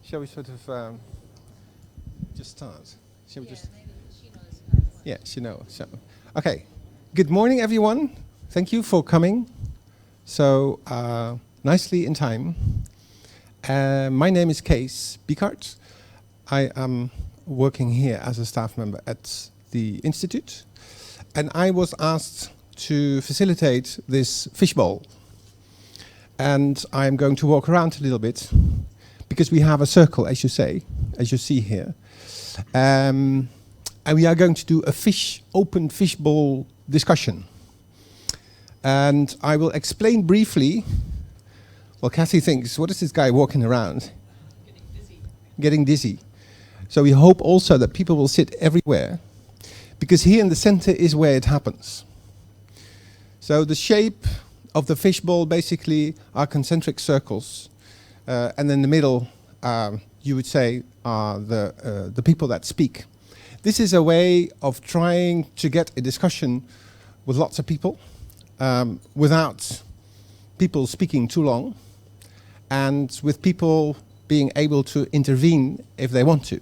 Shall we sort of just start? Shall we just? Maybe she knows how it works. Yeah, she knows. So, okay. Good morning, everyone. Thank you for coming. So nicely in time. My name is Kees, Biekart. I am working here as a staff member at the Institute, and I was asked to facilitate this fishbowl. And I'm going to walk around a little bit, because we have a circle, as you see here. And we are going to do a open fishbowl discussion. And I will explain briefly. Well, Kathy thinks, what is this guy walking around? Getting dizzy. So we hope also that people will sit everywhere, because here in the center is where it happens. So the shape of the fishbowl basically are concentric circles. And in the middle, you would say, are the people that speak. This is a way of trying to get a discussion with lots of people, without people speaking too long, and with people being able to intervene if they want to.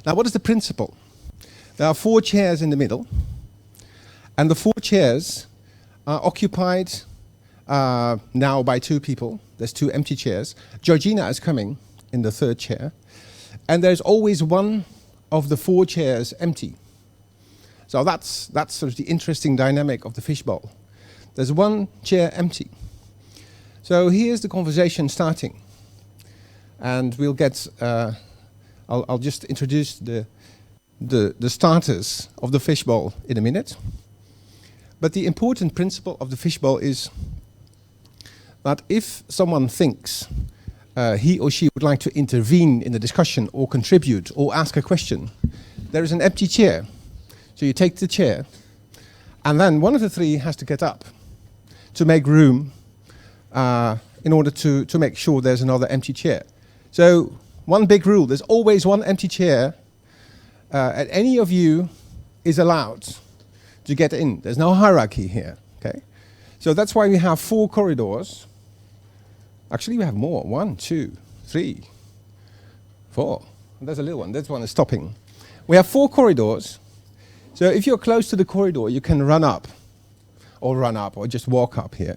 Now, what is the principle? There are 4 chairs in the middle, and the 4 chairs are occupied now by 2 people. There's 2 empty chairs. Georgina is coming in the 3rd chair. And there's always one of the 4 chairs empty. So that's sort of the interesting dynamic of the fishbowl. There's 1 chair empty. So here's the conversation starting. And we'll get, I'll just introduce the starters of the fishbowl in a minute. But the important principle of the fishbowl is that if someone thinks he or she would like to intervene in the discussion or contribute or ask a question, there is an empty chair. So you take the chair, and then one of the 3 has to get up to make room in order to make sure there's another empty chair. So one big rule, there's always 1 empty chair, and any of you is allowed to get in. There's no hierarchy here, okay? So that's why we have 4 corridors. Actually, we have more. 1, 2, 3, 4. There's a little one. This one is stopping. We have 4 corridors. So if you're close to the corridor, you can run up, or just walk up here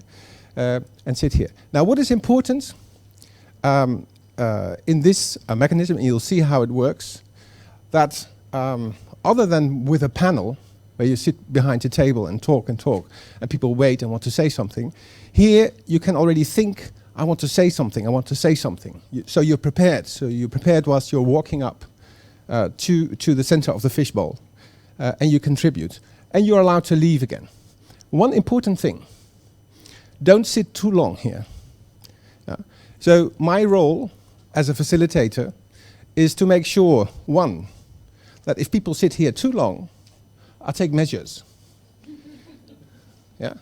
and sit here. Now, what is important in this mechanism, and you'll see how it works, that other than with a panel, where you sit behind a table and talk, and people wait and want to say something, here you can already think, I want to say something. So you're prepared. So you're prepared whilst you're walking up to the center of the fishbowl, and you contribute. And you're allowed to leave again. One important thing, don't sit too long here. So my role as a facilitator is to make sure, 1, that if people sit here too long, I take measures. Yeah.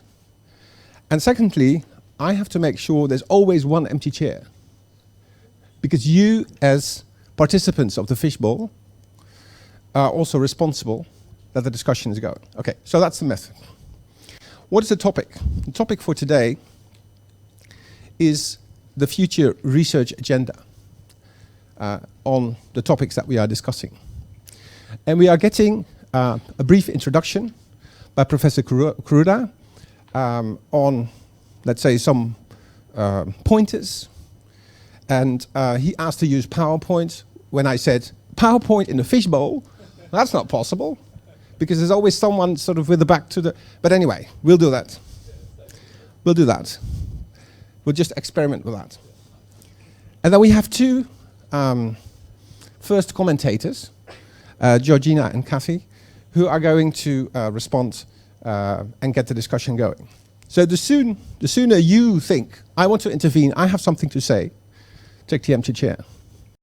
And secondly, I have to make sure there's always 1 empty chair. Because you, as participants of the fishbowl, are also responsible that the discussion is going. Okay, so that's the method. What is the topic? The topic for today is the future research agenda on the topics that we are discussing. And we are getting a brief introduction by Professor Kuruda on, let's say, some pointers. And he asked to use PowerPoint. When I said, PowerPoint in a fishbowl, that's not possible, because there's always someone sort of with the back to the... But anyway, we'll do that. We'll just experiment with that. And then we have 2 first commentators, Georgina and Kathy, who are going to respond and get the discussion going. So the sooner you think, I want to intervene, I have something to say, take the empty chair.